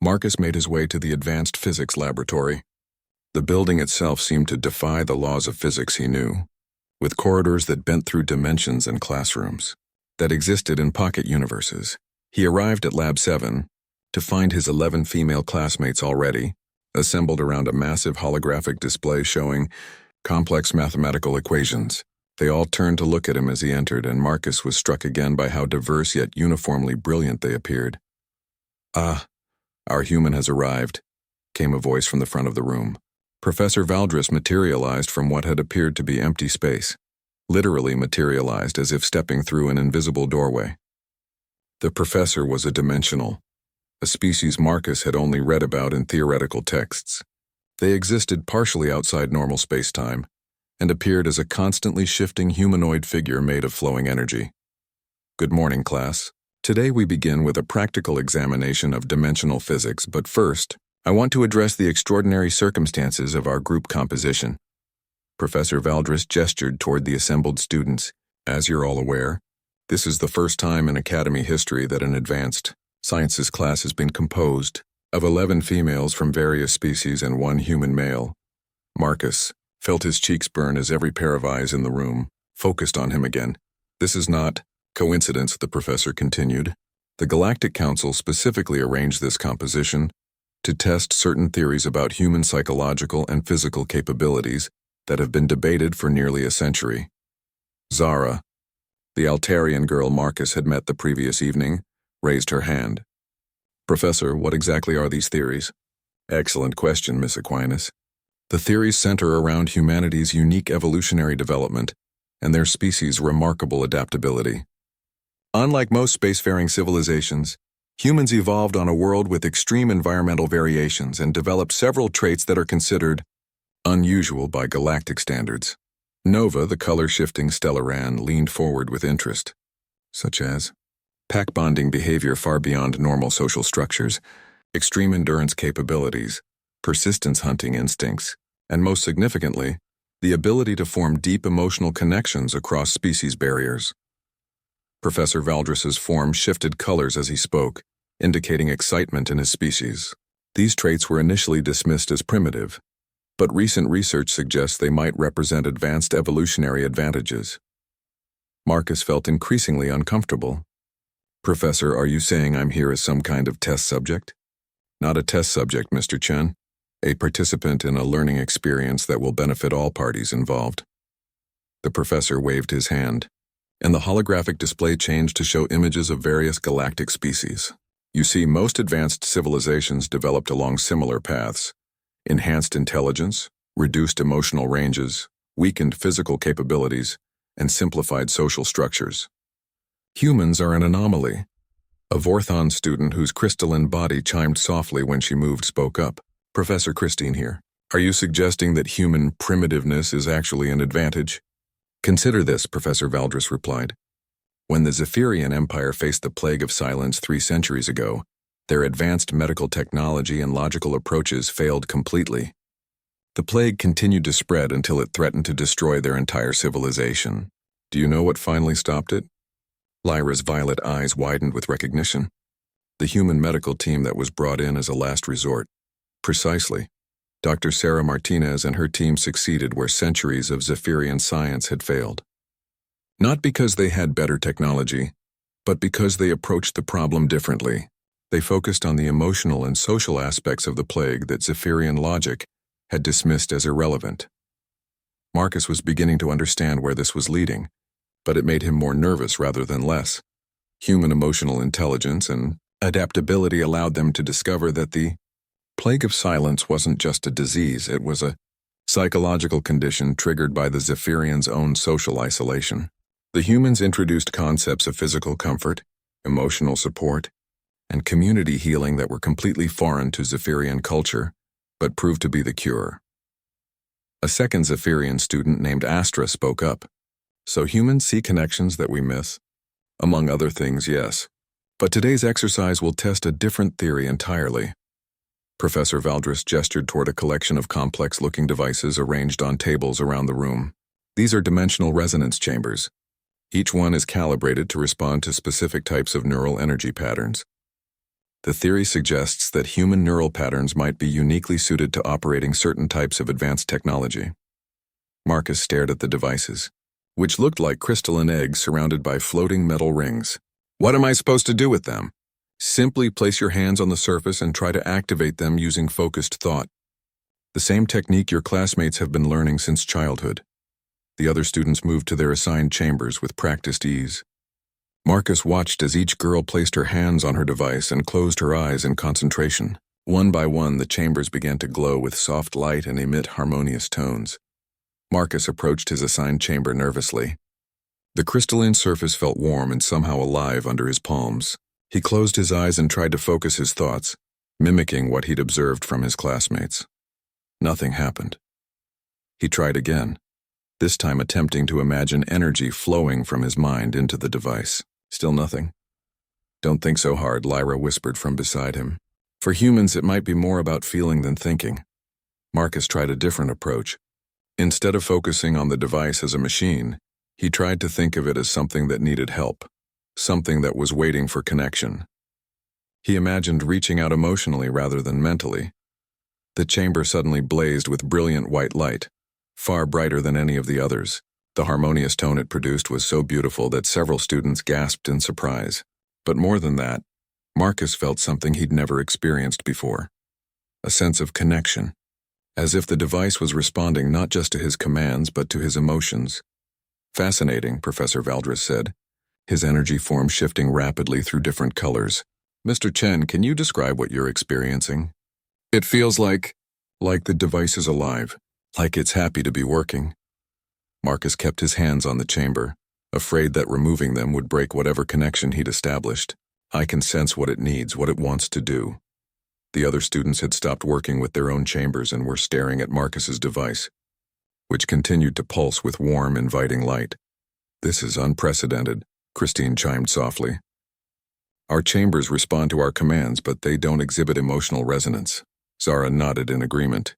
Marcus made his way to the advanced physics laboratory. The building itself seemed to defy the laws of physics he knew, with corridors that bent through dimensions and classrooms that existed in pocket universes. He arrived at Lab 7 to find his 11 female classmates already assembled around a massive holographic display showing complex mathematical equations. They all turned to look at him as he entered, and Marcus was struck again by how diverse yet uniformly brilliant they appeared. "Ah, our human has arrived," came a voice from the front of the room. Professor Valdris materialized from what had appeared to be empty space, literally materialized as if stepping through an invisible doorway. The professor was a dimensional, a species Marcus had only read about in theoretical texts. They existed partially outside normal space-time, and appeared as a constantly shifting humanoid figure made of flowing energy. "Good morning, class. Today we begin with a practical examination of dimensional physics, but first, I want to address the extraordinary circumstances of our group composition." Professor Valdris gestured toward the assembled students. "As you're all aware, this is the first time in Academy history that an advanced sciences class has been composed of 11 females from various species and 1 human male." Marcus felt his cheeks burn as every pair of eyes in the room focused on him again. "This is not coincidence," the professor continued. "The Galactic Council specifically arranged this composition to test certain theories about human psychological and physical capabilities that have been debated for nearly a century." Zara, the Altarian girl Marcus had met the previous evening, raised her hand. "Professor, what exactly are these theories?" "Excellent question, Miss Aquinas. The theories center around humanity's unique evolutionary development and their species' remarkable adaptability. Unlike most spacefaring civilizations, humans evolved on a world with extreme environmental variations and developed several traits that are considered unusual by galactic standards." Nova, the color-shifting Stellaran, leaned forward with interest. "Such as pack bonding behavior far beyond normal social structures, extreme endurance capabilities, persistence hunting instincts, and most significantly, the ability to form deep emotional connections across species barriers." Professor Valdris's form shifted colors as he spoke, indicating excitement in his species. These traits were initially dismissed as primitive, but recent research suggests they might represent advanced evolutionary advantages. Marcus felt increasingly uncomfortable. "Professor, are you saying I'm here as some kind of test subject?" "Not a test subject, Mr. Chen. A participant in a learning experience that will benefit all parties involved." The professor waved his hand, and the holographic display changed to show images of various galactic species. "You see, most advanced civilizations developed along similar paths: enhanced intelligence, reduced emotional ranges, weakened physical capabilities, and simplified social structures. Humans are an anomaly. A Vorthon student whose crystalline body chimed softly when she moved spoke up. Professor Christine here. Are you suggesting that human primitiveness is actually an advantage? Consider this, Professor Valdris replied. When the Zephyrian Empire faced the Plague of Silence 3 centuries ago, their advanced medical technology and logical approaches failed completely. The plague continued to spread until it threatened to destroy their entire civilization. Do you know what finally stopped it? Lyra's violet eyes widened with recognition. The human medical team that was brought in as a last resort. Precisely. Dr. Sarah Martinez and her team succeeded where centuries of Zephyrian science had failed. Not because they had better technology, but because they approached the problem differently. They focused on the emotional and social aspects of the plague that Zephyrian logic had dismissed as irrelevant. Marcus was beginning to understand where this was leading, but it made him more nervous rather than less. Human emotional intelligence and adaptability allowed them to discover that the Plague of Silence wasn't just a disease, it was a psychological condition triggered by the Zephyrians' own social isolation. The humans introduced concepts of physical comfort, emotional support, and community healing that were completely foreign to Zephyrian culture, but proved to be the cure. A second Zephyrian student named Astra spoke up. So humans see connections that we miss? Among other things, yes. But today's exercise will test a different theory entirely. Professor Valdris gestured toward a collection of complex-looking devices arranged on tables around the room. These are dimensional resonance chambers. Each one is calibrated to respond to specific types of neural energy patterns. The theory suggests that human neural patterns might be uniquely suited to operating certain types of advanced technology. Marcus stared at the devices, which looked like crystalline eggs surrounded by floating metal rings. What am I supposed to do with them? Simply place your hands on the surface and try to activate them using focused thought. The same technique your classmates have been learning since childhood. The other students moved to their assigned chambers with practiced ease. Marcus watched as each girl placed her hands on her device and closed her eyes in concentration. One by one, the chambers began to glow with soft light and emit harmonious tones. Marcus approached his assigned chamber nervously. The crystalline surface felt warm and somehow alive under his palms. He closed his eyes and tried to focus his thoughts, mimicking what he'd observed from his classmates. Nothing happened. He tried again, this time attempting to imagine energy flowing from his mind into the device. Still nothing. Don't think so hard, Lyra whispered from beside him. For humans, it might be more about feeling than thinking. Marcus tried a different approach. Instead of focusing on the device as a machine, he tried to think of it as something that needed help, something that was waiting for connection. He imagined reaching out emotionally rather than mentally. The chamber suddenly blazed with brilliant white light, far brighter than any of the others. The harmonious tone it produced was so beautiful that several students gasped in surprise. But more than that, Marcus felt something he'd never experienced before. A sense of connection, as if the device was responding not just to his commands but to his emotions. Fascinating, Professor Valdris said, his energy form shifting rapidly through different colors. Mr. Chen, can you describe what you're experiencing? It feels like the device is alive, like it's happy to be working. Marcus kept his hands on the chamber, afraid that removing them would break whatever connection he'd established. I can sense what it needs, what it wants to do. The other students had stopped working with their own chambers and were staring at Marcus's device, which continued to pulse with warm, inviting light. This is unprecedented, Christine chimed softly. Our chambers respond to our commands, but they don't exhibit emotional resonance. Zara nodded in agreement.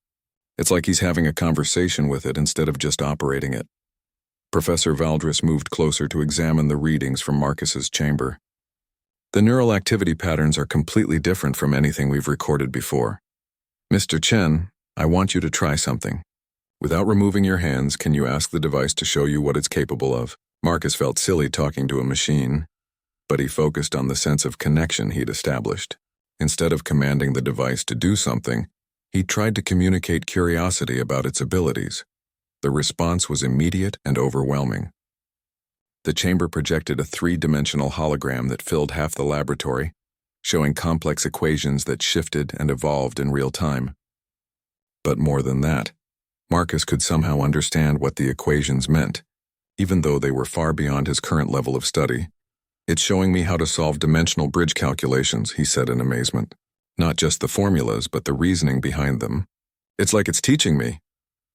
It's like he's having a conversation with it instead of just operating it. Professor Valdris moved closer to examine the readings from Marcus's chamber. The neural activity patterns are completely different from anything we've recorded before. Mr. Chen, I want you to try something. Without removing your hands, can you ask the device to show you what it's capable of? Marcus felt silly talking to a machine, but he focused on the sense of connection he'd established. Instead of commanding the device to do something, he tried to communicate curiosity about its abilities. The response was immediate and overwhelming. The chamber projected a 3-dimensional hologram that filled half the laboratory, showing complex equations that shifted and evolved in real time. But more than that, Marcus could somehow understand what the equations meant, even though they were far beyond his current level of study. It's showing me how to solve dimensional bridge calculations, he said in amazement. Not just the formulas, but the reasoning behind them. It's like it's teaching me.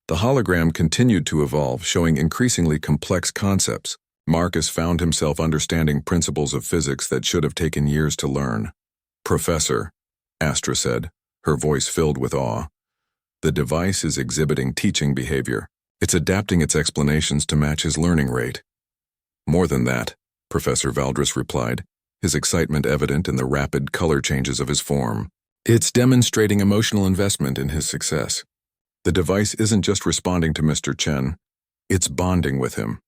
The hologram continued to evolve, showing increasingly complex concepts. Marcus found himself understanding principles of physics that should have taken years to learn. Professor, Astra said, her voice filled with awe. The device is exhibiting teaching behavior. It's adapting its explanations to match his learning rate. More than that, Professor Valdris replied, his excitement evident in the rapid color changes of his form. It's demonstrating emotional investment in his success. The device isn't just responding to Mr. Chen, it's bonding with him.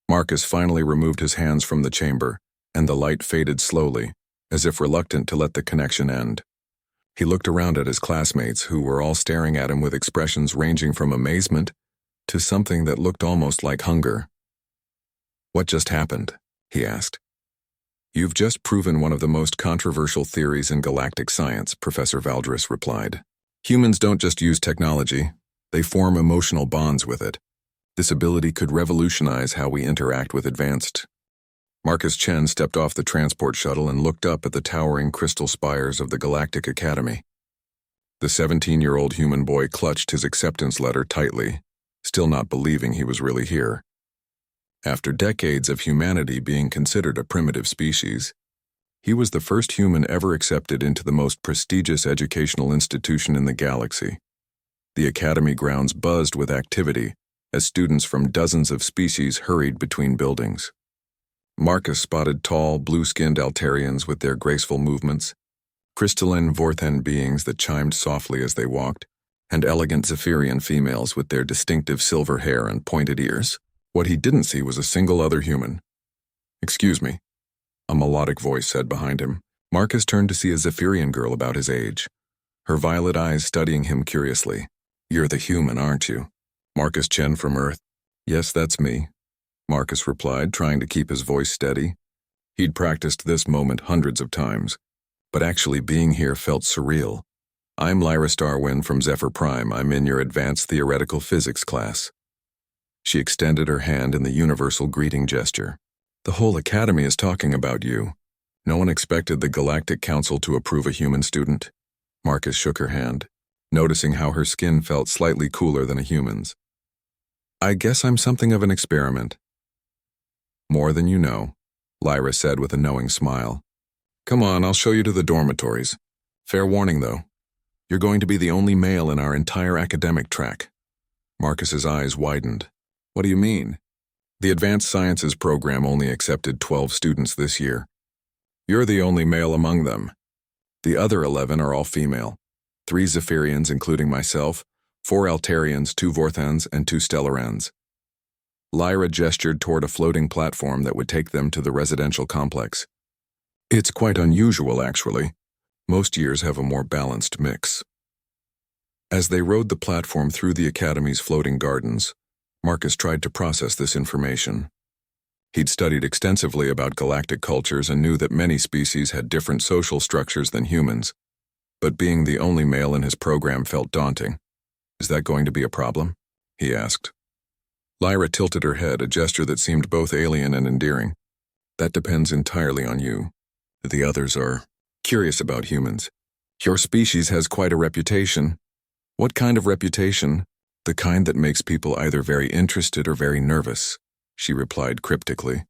Marcus finally removed his hands from the chamber, and the light faded slowly, as if reluctant to let the connection end. He looked around at his classmates, who were all staring at him with expressions ranging from amazement to something that looked almost like hunger. "What just happened?" he asked. "You've just proven one of the most controversial theories in galactic science," Professor Valdris replied. "Humans don't just use technology, they form emotional bonds with it. This ability could revolutionize how we interact with advanced." Marcus Chen stepped off the transport shuttle and looked up at the towering crystal spires of the Galactic Academy. The 17-year-old human boy clutched his acceptance letter tightly, still not believing he was really here. After decades of humanity being considered a primitive species, he was the first human ever accepted into the most prestigious educational institution in the galaxy. The academy grounds buzzed with activity as students from dozens of species hurried between buildings. Marcus spotted tall, blue-skinned Altarians with their graceful movements, crystalline Vorthen beings that chimed softly as they walked, and elegant Zephyrian females with their distinctive silver hair and pointed ears. What he didn't see was a single other human. "Excuse me," a melodic voice said behind him. Marcus turned to see a Zephyrian girl about his age, her violet eyes studying him curiously. "You're the human, aren't you? Marcus Chen from Earth?" "Yes, that's me," Marcus replied, trying to keep his voice steady. He'd practiced this moment hundreds of times, but actually being here felt surreal. "I'm Lyra Starwin from Zephyr Prime. I'm in your advanced theoretical physics class." She extended her hand in the universal greeting gesture. "The whole academy is talking about you. No one expected the Galactic Council to approve a human student." Marcus shook her hand, noticing how her skin felt slightly cooler than a human's. "I guess I'm something of an experiment." "More than you know," Lyra said with a knowing smile. "Come on, I'll show you to the dormitories. Fair warning, though. You're going to be the only male in our entire academic track." Marcus's eyes widened. "What do you mean?" "The Advanced Sciences program only accepted 12 students this year. You're the only male among them. The other 11 are all female. 3 Zephyrians, including myself, 4 Altarians, 2 Vorthens, and 2 Stellarans." Lyra gestured toward a floating platform that would take them to the residential complex. "It's quite unusual, actually. Most years have a more balanced mix." As they rode the platform through the Academy's floating gardens, Marcus tried to process this information. He'd studied extensively about galactic cultures and knew that many species had different social structures than humans, but being the only male in his program felt daunting. "Is that going to be a problem?" he asked. Lyra tilted her head, a gesture that seemed both alien and endearing. "That depends entirely on you. The others are curious about humans. Your species has quite a reputation." "What kind of reputation?" "The kind that makes people either very interested or very nervous," she replied cryptically.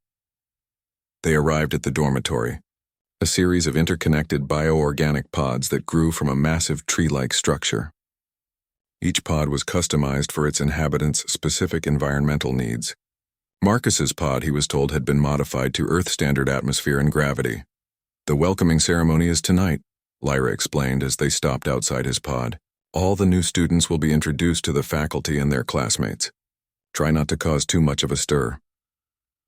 They arrived at the dormitory, a series of interconnected bioorganic pods that grew from a massive tree-like structure. Each pod was customized for its inhabitants' specific environmental needs. Marcus's pod, he was told, had been modified to Earth-standard atmosphere and gravity. "The welcoming ceremony is tonight," Lyra explained as they stopped outside his pod. "All the new students will be introduced to the faculty and their classmates. Try not to cause too much of a stir."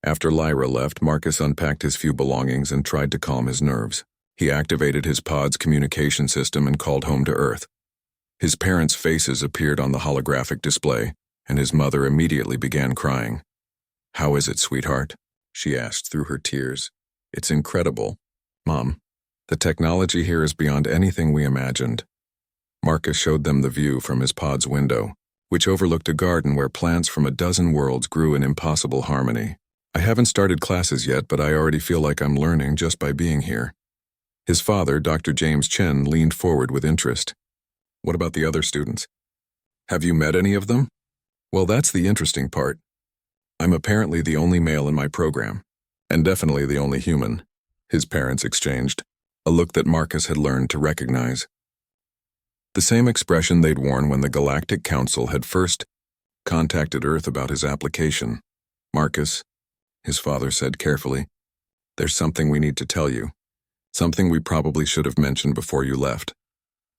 After Lyra left, Marcus unpacked his few belongings and tried to calm his nerves. He activated his pod's communication system and called home to Earth. His parents' faces appeared on the holographic display, and his mother immediately began crying. "How is it, sweetheart?" she asked through her tears. "It's incredible, Mom. The technology here is beyond anything we imagined." Marcus showed them the view from his pod's window, which overlooked a garden where plants from a dozen worlds grew in impossible harmony. I haven't started classes yet, but I already feel like I'm learning just by being here. His father, Dr. James Chen, leaned forward with interest. What about the other students? Have you met any of them? Well, that's the interesting part. I'm apparently the only male in my program, and definitely the only human. His parents exchanged, a look that Marcus had learned to recognize. The same expression they'd worn when the Galactic Council had first contacted Earth about his application. Marcus, his father said carefully, there's something we need to tell you. Something we probably should have mentioned before you left.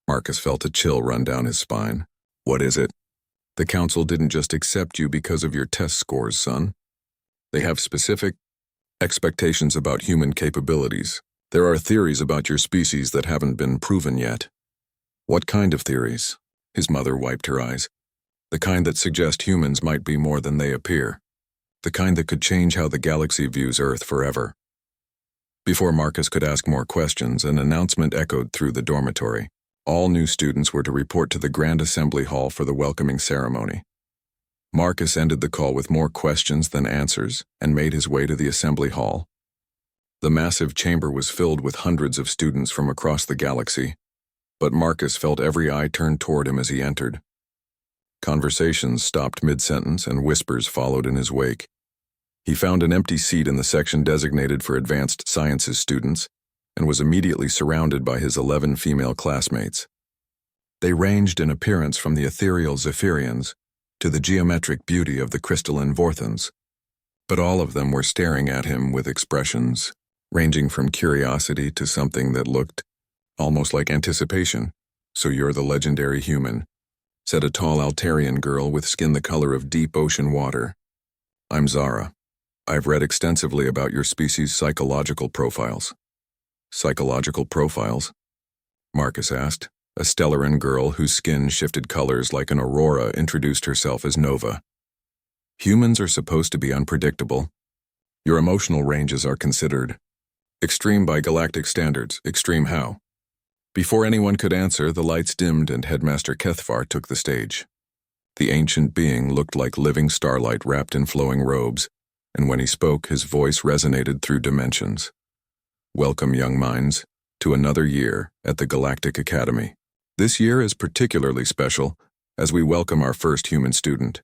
Marcus felt a chill run down his spine. What is it? The council didn't just accept you because of your test scores, son. They have specific expectations about human capabilities. There are theories about your species that haven't been proven yet. What kind of theories? His mother wiped her eyes. The kind that suggest humans might be more than they appear. The kind that could change how the galaxy views Earth forever. Before Marcus could ask more questions, an announcement echoed through the dormitory. All new students were to report to the Grand Assembly Hall for the welcoming ceremony. Marcus ended the call with more questions than answers and made his way to the assembly hall. The massive chamber was filled with hundreds of students from across the galaxy, but Marcus felt every eye turned toward him as he entered. Conversations stopped mid-sentence and whispers followed in his wake. He found an empty seat in the section designated for advanced sciences students and was immediately surrounded by his 11 female classmates. They ranged in appearance from the ethereal Zephyrians to the geometric beauty of the crystalline Vorthons, but all of them were staring at him with expressions ranging from curiosity to something that looked almost like anticipation. So you're the legendary human, said a tall Altarian girl with skin the color of deep ocean water. I'm Zara. I've read extensively about your species' psychological profiles. Psychological profiles? Marcus asked. A Stellaran girl whose skin shifted colors like an aurora introduced herself as Nova. Humans are supposed to be unpredictable. Your emotional ranges are considered extreme by galactic standards. Extreme how? Before anyone could answer, the lights dimmed and Headmaster Kethvar took the stage. The ancient being looked like living starlight wrapped in flowing robes, and when he spoke, his voice resonated through dimensions. Welcome, young minds, to another year at the Galactic Academy. This year is particularly special as we welcome our first human student.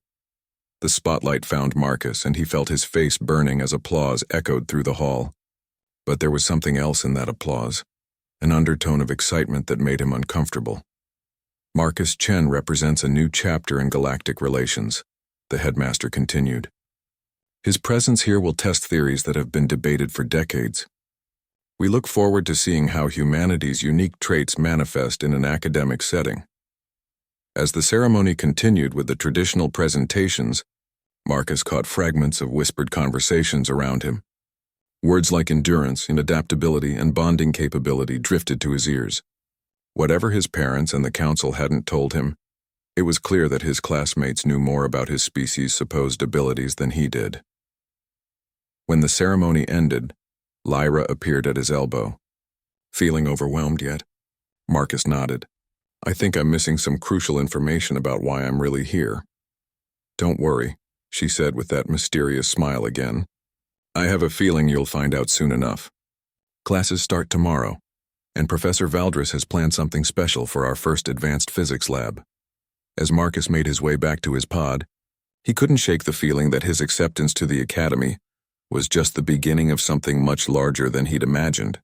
The spotlight found Marcus, and he felt his face burning as applause echoed through the hall. But there was something else in that applause, an undertone of excitement that made him uncomfortable. Marcus Chen represents a new chapter in galactic relations, the headmaster continued. His presence here will test theories that have been debated for decades. We look forward to seeing how humanity's unique traits manifest in an academic setting. As the ceremony continued with the traditional presentations, Marcus caught fragments of whispered conversations around him. Words like endurance and adaptability and bonding capability drifted to his ears. Whatever his parents and the council hadn't told him, it was clear that his classmates knew more about his species' supposed abilities than he did. When the ceremony ended, Lyra appeared at his elbow. Feeling overwhelmed yet? Marcus nodded. I think I'm missing some crucial information about why I'm really here. Don't worry, she said with that mysterious smile again. I have a feeling you'll find out soon enough. Classes start tomorrow, and Professor Valdris has planned something special for our first advanced physics lab. As Marcus made his way back to his pod, he couldn't shake the feeling that his acceptance to the academy was just the beginning of something much larger than he'd imagined.